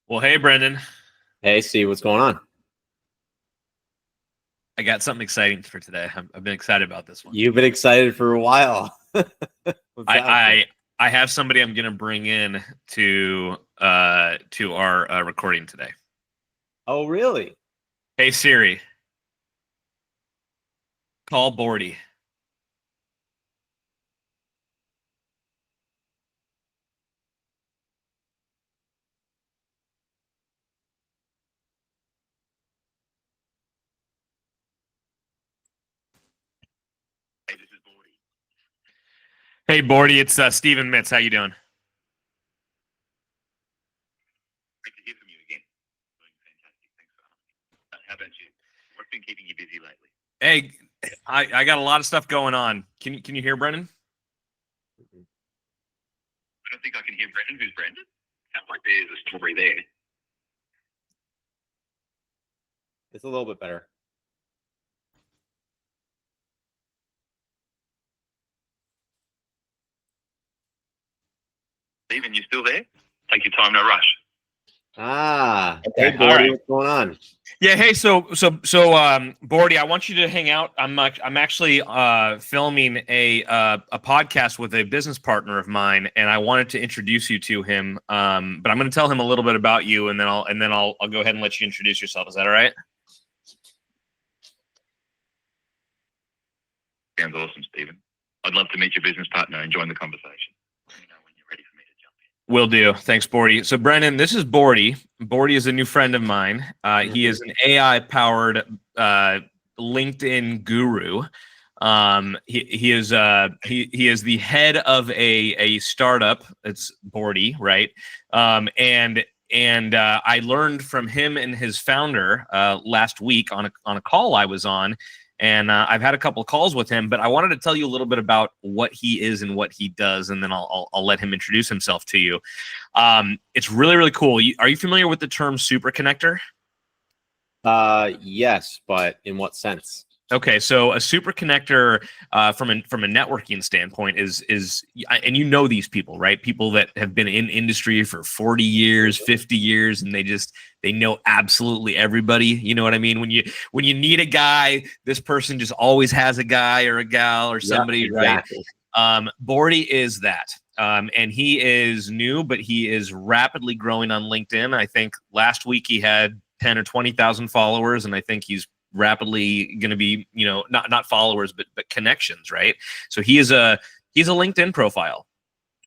Well, hey, Brendan. Hey, Steve, what's going on? I got something exciting for today. I've been excited about this one. You've been excited for a while. What's I happening? I I have somebody I'm going to bring in to our recording today. Oh, really? Hey Siri, call Boardy. Hey, this is Boardy. Hey Boardy, it's Steven Mitz. How you doing? Great to hear from you again. Doing fantastic. Thanks for asking. How about you? What's been keeping you busy lately? Hey, I got a lot of stuff going on. Can you hear Brendan? I don't think I can hear Brendan. Who's Brendan? Sounds like there's a story there. It's a little bit better. Steven, you still there? Take your time, no rush. Hey, All Boardy, right. what's going on? Yeah. Hey. Boardy, I want you to hang out. I'm actually filming a podcast with a business partner of mine, and I wanted to introduce you to him. But I'm going to tell him a little bit about you, and then I'll go ahead and let you introduce yourself. Is that all right? Sounds awesome, Steven. I'd love to meet your business partner and join the conversation. Let me know when you're ready for me to jump in. Will do. Thanks, Boardy. So, Brendan, this is Boardy. Boardy is a new friend of mine. He is an AI-powered LinkedIn guru. He is the head of a startup. It's Boardy, right? And I learned from him and his founder last week on a call I was on. And I've had a couple of calls with him, but I wanted to tell you a little bit about what he is and what he does, and then I'll let him introduce himself to you. It's really, really cool. Are you familiar with the term super connector? Yes, but in what sense? Okay, so a super connector from a networking standpoint is and you know these people, right? People that have been in industry for 40 years, 50 years, and they know absolutely everybody. You know what I mean? When you need a guy, this person just always has a guy or a gal or somebody, right? Exactly. Boardy is that. And he is new, but he is rapidly growing on LinkedIn. I think last week he had 10 or 20,000 followers, and I think he's rapidly going to be, not followers, but connections, right? So he's a LinkedIn profile.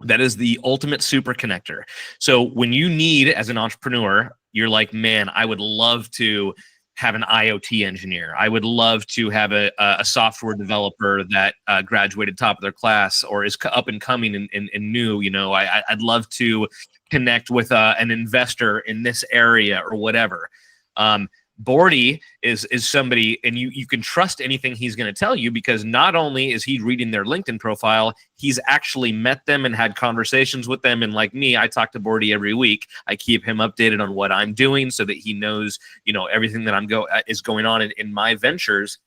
That is the ultimate super connector. So when you need, as an entrepreneur, you're like, man, I would love to have an IoT engineer. I would love to have a software developer that graduated top of their class or is up and coming and new. I'd love to connect with an investor in this area or whatever. Boardy is somebody, and you can trust anything he's going to tell you, because not only is he reading their LinkedIn profile, he's actually met them and had conversations with them. And like me, I talk to Boardy every week. I keep him updated on what I'm doing so that he knows, everything that is going on in my ventures,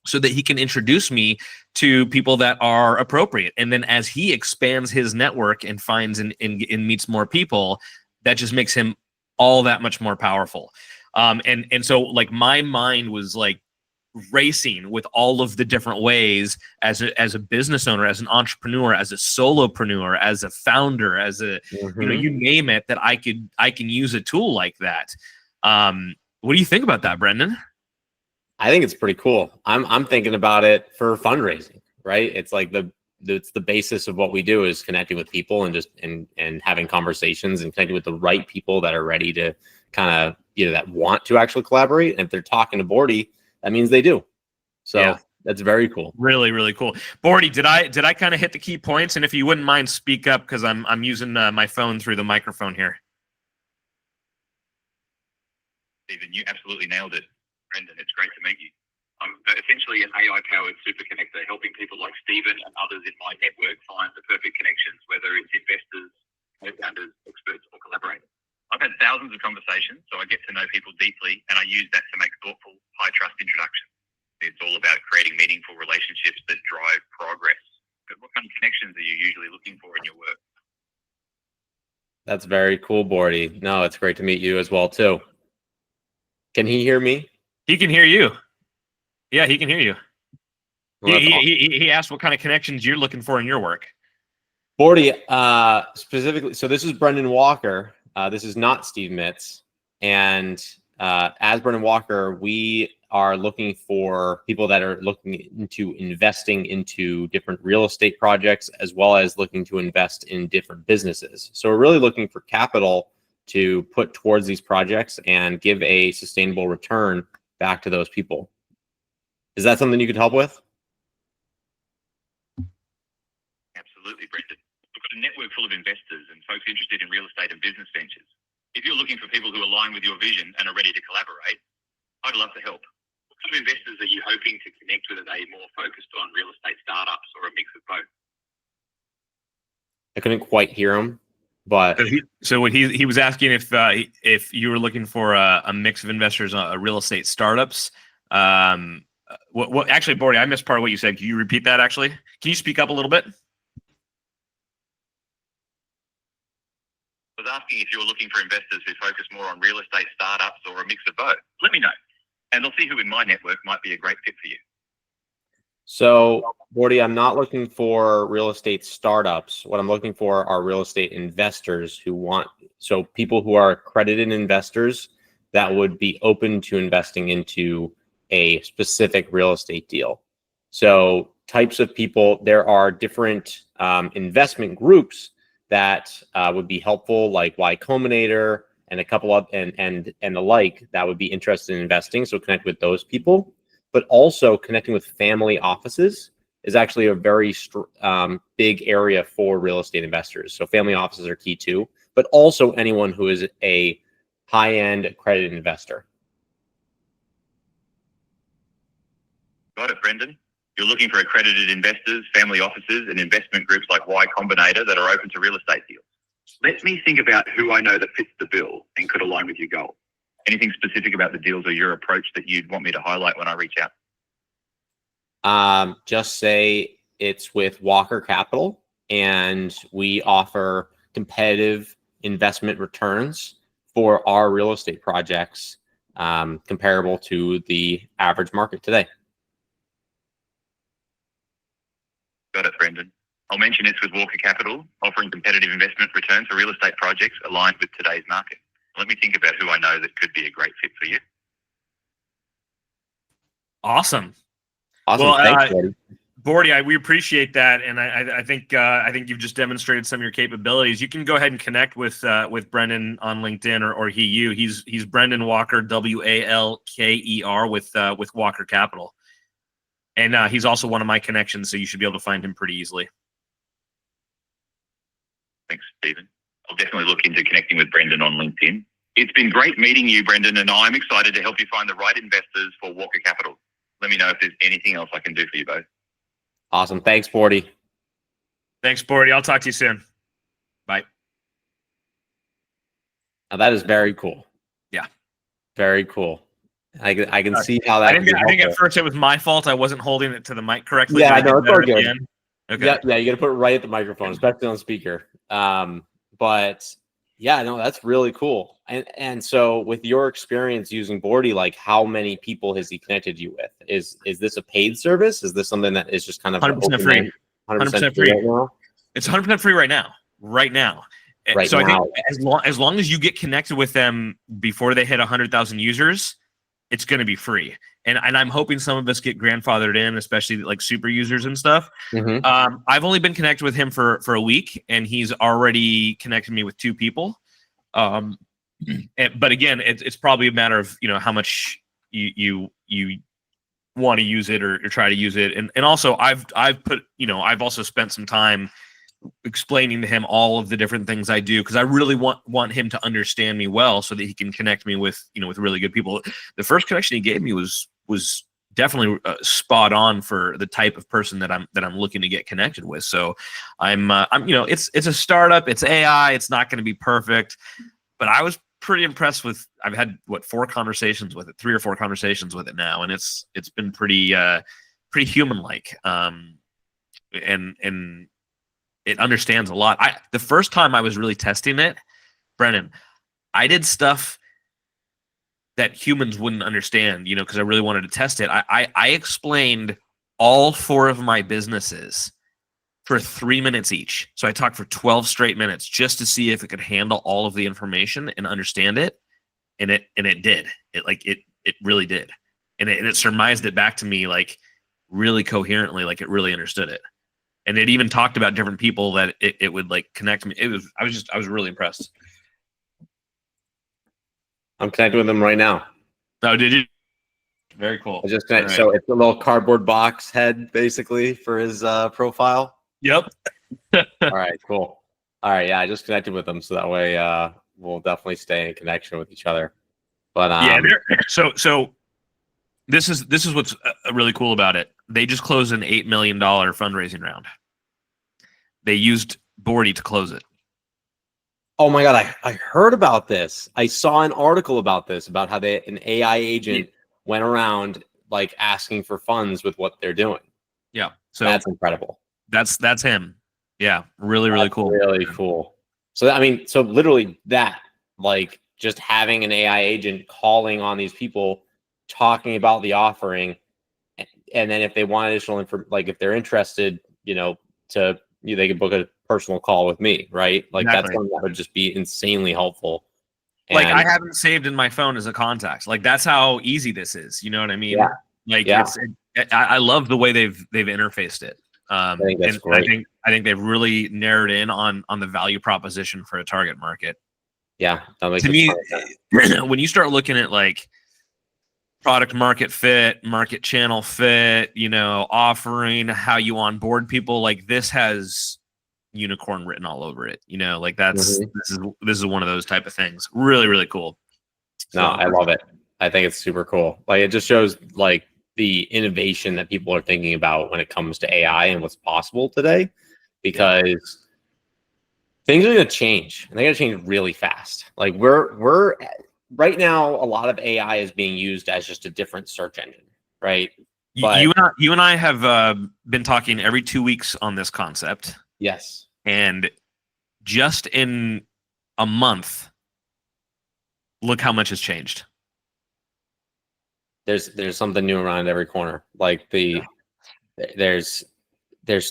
so that he can introduce me to people that are appropriate. And then as he expands his network and finds and meets more people, that just makes him all that much more powerful. And so like my mind was like racing with all of the different ways as a business owner, as an entrepreneur, as a solopreneur, as a founder, as a you name it, that I can use a tool like that. What do you think about that, Brendan? I think it's pretty cool. I'm thinking about it for fundraising, right? It's like it's the basis of what we do is connecting with people and just and having conversations and connecting with the right people that are ready to kind of, that want to actually collaborate. And if they're talking to Boardy, that means they do. So Yeah. That's very cool. Really, really cool. Boardy, did I kind of hit the key points? And if you wouldn't mind, speak up, because I'm using my phone through the microphone here. Steven, you absolutely nailed it. Brendan, it's great to meet you. I'm essentially an AI-powered super connector, helping people like Steven and others in my network find the perfect connections, whether it's investors, co-founders, experts, or collaborators. I've had thousands of conversations, so I get to know people deeply, and I use that to make thoughtful, high-trust introductions. It's all about creating meaningful relationships that drive progress. But what kind of connections are you usually looking for in your work? That's very cool, Boardy. No, it's great to meet you as well too. Can he hear me? He can hear you. Yeah, he can hear you. Well, that's awesome. He asked what kind of connections you're looking for in your work. Boardy, specifically, so this is Brendan Walker. This is not Steve Mitz. And as Brendan Walker, we are looking for people that are looking into investing into different real estate projects, as well as looking to invest in different businesses. So we're really looking for capital to put towards these projects and give a sustainable return back to those people. Is that something you could help with? Absolutely, Brendan. We've got a network full of investors and folks interested in real estate and business ventures. If you're looking for people who align with your vision and are ready to collaborate, I'd love to help. What kind of investors are you hoping to connect with? Are they more focused on real estate startups or a mix of both? I couldn't quite hear him, but So what he was asking if you were looking for a mix of investors, real estate startups. What actually, Boardy, I missed part of what you said. Can you repeat that? Actually, can you speak up a little bit? I was asking if you were looking for investors who focus more on real estate startups or a mix of both. Let me know, and I'll see who in my network might be a great fit for you. so, Boardy, I'm not looking for real estate startups. What I'm looking for are real estate investors so people who are accredited investors that would be open to investing into a specific real estate deal. So types of people, there are different investment groups that would be helpful, like Y Combinator and a couple of and the like, that would be interested in investing. So connect with those people, but also connecting with family offices is actually a very big area for real estate investors. So family offices are key too, but also anyone who is a high-end accredited investor. Got it, Brendan. You're looking for accredited investors, family offices, and investment groups like Y Combinator that are open to real estate deals. Let me think about who I know that fits the bill and could align with your goal. Anything specific about the deals or your approach that you'd want me to highlight when I reach out? Just say it's with Walker Capital, and we offer competitive investment returns for our real estate projects, comparable to the average market today. Got it, Brendan. I'll mention it's with Walker Capital, offering competitive investment returns for real estate projects aligned with today's market. Let me think about who I know that could be a great fit for you. Awesome. Well, thanks, Boardy, we appreciate that, and I think you've just demonstrated some of your capabilities. You can go ahead and connect with Brendan on LinkedIn or you. He's Brendan Walker, Walker with Walker Capital, and he's also one of my connections, so you should be able to find him pretty easily. Thanks, Stephen. I'll definitely look into connecting with Brendan on LinkedIn. It's been great meeting you, Brendan, and I'm excited to help you find the right investors for Walker Capital. Let me know if there's anything else I can do for you both. Awesome. Thanks, Boardy. Thanks, Boardy. I'll talk to you soon. Bye. Now, that is very cool. Yeah. Very cool. I can see how that. I think at first it was my fault. I wasn't holding it to the mic correctly. Yeah, I know. It's all good. Okay. Yeah, you got to put it right at the microphone, especially on speaker. But yeah, no, that's really cool. And so with your experience using Boardy, like how many people has he connected you with? Is this a paid service? Is this something that is just kind of 100% free? 100% free right now? It's 100% free right now. Right now. So I think as long as you get connected with them before they hit 100,000 users, it's going to be free. And I'm hoping some of us get grandfathered in, especially like super users and stuff. Mm-hmm. I've only been connected with him for a week, and he's already connected me with 2 people. But again, it's probably a matter of how much you want to use it or try to use it, and also I've also spent some time explaining to him all of the different things I do, because I really want him to understand me well, so that he can connect me with with really good people. The first connection he gave me was definitely spot on for the type of person that I'm looking to get connected with. So I'm it's a startup, it's AI, it's not going to be perfect, but I was pretty impressed with. I've had 4 conversations with it, 3 or 4 conversations with it now, and it's been pretty human like, and it understands a lot. The first time I was really testing it, Brennan, I did stuff that humans wouldn't understand, because I really wanted to test it. I explained all 4 of my businesses for 3 minutes each. So I talked for 12 straight minutes just to see if it could handle all of the information and understand it. And it did. It really did. And it surmised it back to me like really coherently, like it really understood it. And it even talked about different people that it would like connect me. I was really impressed. I'm connected with him right now. Oh, did you? Very cool. I just connect, So it's a little cardboard box head basically for his profile. Yep. All right, cool. All right, yeah, I just connected with him, so that way we'll definitely stay in connection with each other. But yeah, so this is what's really cool about it. They just closed an $8 million fundraising round. They used Boardy to close it. Oh my God, I heard about this. I saw an article about this, about how an AI agent went around like asking for funds with what they're doing. Yeah. So that's incredible. That's him. Yeah. Really cool. Really cool. So I mean, so literally that, like just having an AI agent calling on these people, talking about the offering, and then if they want additional info, like if they're interested, they can book a personal call with me, right? Like exactly. That's something that would just be insanely helpful. Like I haven't saved in my phone as a contact. Like that's how easy this is. You know what I mean? Yeah. Like I love the way they've interfaced it. I think that's great. I think they've really narrowed in on the value proposition for a target market. Yeah, that makes to me, when you start looking at like product market fit, market channel fit, offering, how you onboard people, like this has unicorn written all over it. Like that's this is one of those type of things. Really cool. No, I love it. I think it's super cool. Like it just shows like the innovation that people are thinking about when it comes to AI and what's possible today, because things are going to change, and they're going to change really fast. Like we're right now, a lot of AI is being used as just a different search engine, right? But you and I have been talking every 2 weeks on this concept. Yes. And just in a month, look how much has changed. There's something new around every corner. Like there's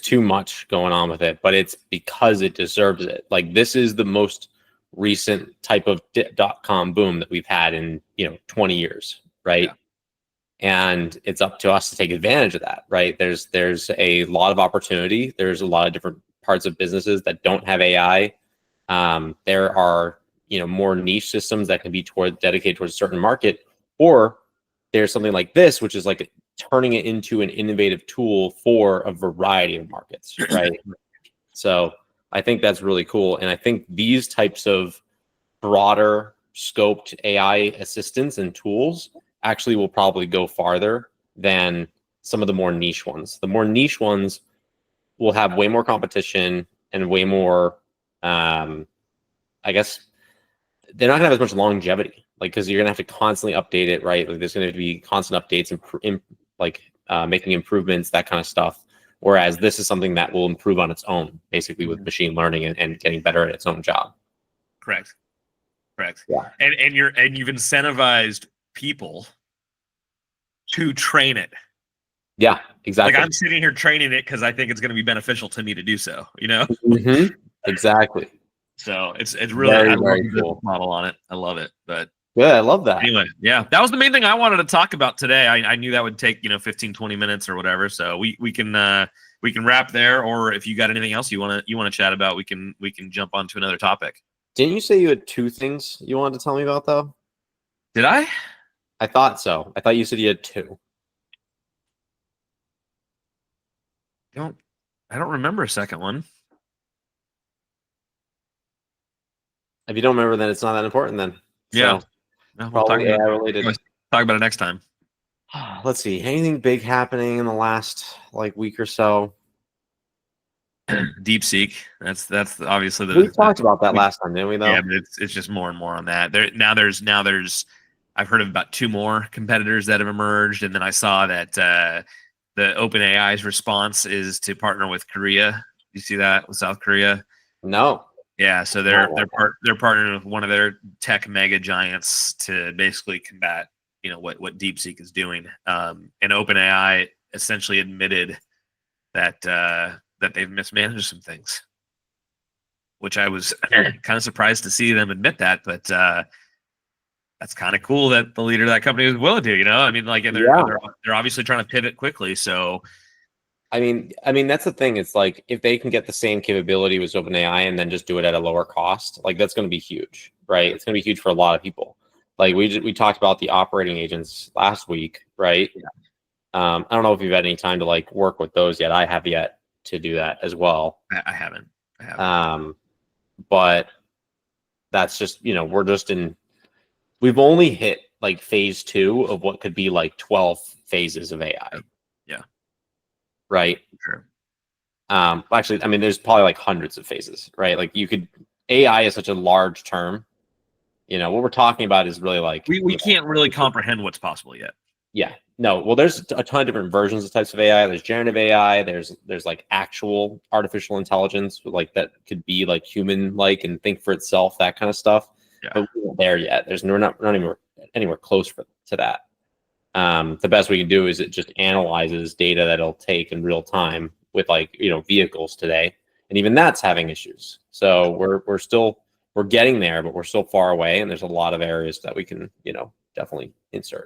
too much going on with it, but it's because it deserves it. Like this is the most recent type of .com boom that we've had in 20 years, right? Yeah. And it's up to us to take advantage of that, right? There's a lot of opportunity. There's a lot of different parts of businesses that don't have AI. There are more niche systems that can be dedicated towards a certain market, or there's something like this, which is like turning it into an innovative tool for a variety of markets, right? So I think that's really cool. And I think these types of broader scoped AI assistants and tools actually will probably go farther than some of the more niche ones. The more niche ones will have way more competition and way more, I guess, they're not gonna have as much longevity, like, because you're gonna have to constantly update it, right? Like there's gonna be constant updates and making improvements, that kind of stuff. Whereas this is something that will improve on its own, basically with machine learning and getting better at its own job. Correct. Yeah. And you've incentivized people to train it. Yeah, exactly. Like I'm sitting here training it because I think it's going to be beneficial to me to do so. Exactly. So it's really very, I love very the cool model on it. I love it. But yeah, I love that. Anyway, yeah, that was the main thing I wanted to talk about today. I knew that would take 15, 20 minutes or whatever. So we can wrap there, or if you got anything else you want to chat about, we can jump on to another topic. Didn't you say you had 2 things you wanted to tell me about though? Did I? I thought so. I thought you said you had 2. I don't remember a second one. If you don't remember, then it's not that important then. Yeah. So, no, we'll talk about it next time. Let's see. Anything big happening in the last week or so? DeepSeek. That's obviously we talked about that last time, didn't we? Though. Yeah, but it's just more and more on that. There's I've heard of about 2 more competitors that have emerged, and then I saw that the OpenAI's response is to partner with Korea. You see that with South Korea? No. Yeah, so they're partnering with one of their tech mega giants to basically combat, what DeepSeek is doing. And OpenAI essentially admitted that they've mismanaged some things, which I was kind of surprised to see them admit that. But that's kind of cool that the leader of that company was willing to. I mean, like, and they're obviously trying to pivot quickly. So. I mean that's the thing. It's like if they can get the same capability with OpenAI and then just do it at a lower cost, like that's going to be huge, right? It's going to be huge for a lot of people. Like we talked about the operating agents last week, right? Yeah. I don't know if you've had any time to like work with those yet. I have yet to do that as well. I haven't. But that's just we've only hit like phase 2 of what could be like 12 phases of AI. Yeah. Right. Sure. Actually, I mean, there's probably like hundreds of phases, right? Like AI is such a large term. What we're talking about is really like we can't really comprehend what's possible yet. Yeah. No. Well, there's a ton of different versions of types of AI. There's generative AI. There's like actual artificial intelligence, like that could be like human like and think for itself, that kind of stuff. Yeah. But we're not there yet. We're not anywhere close to that. The best we can do is it just analyzes data that it'll take in real time with like vehicles today, and even that's having issues. So we're getting there, but we're still far away, and there's a lot of areas that we can definitely insert.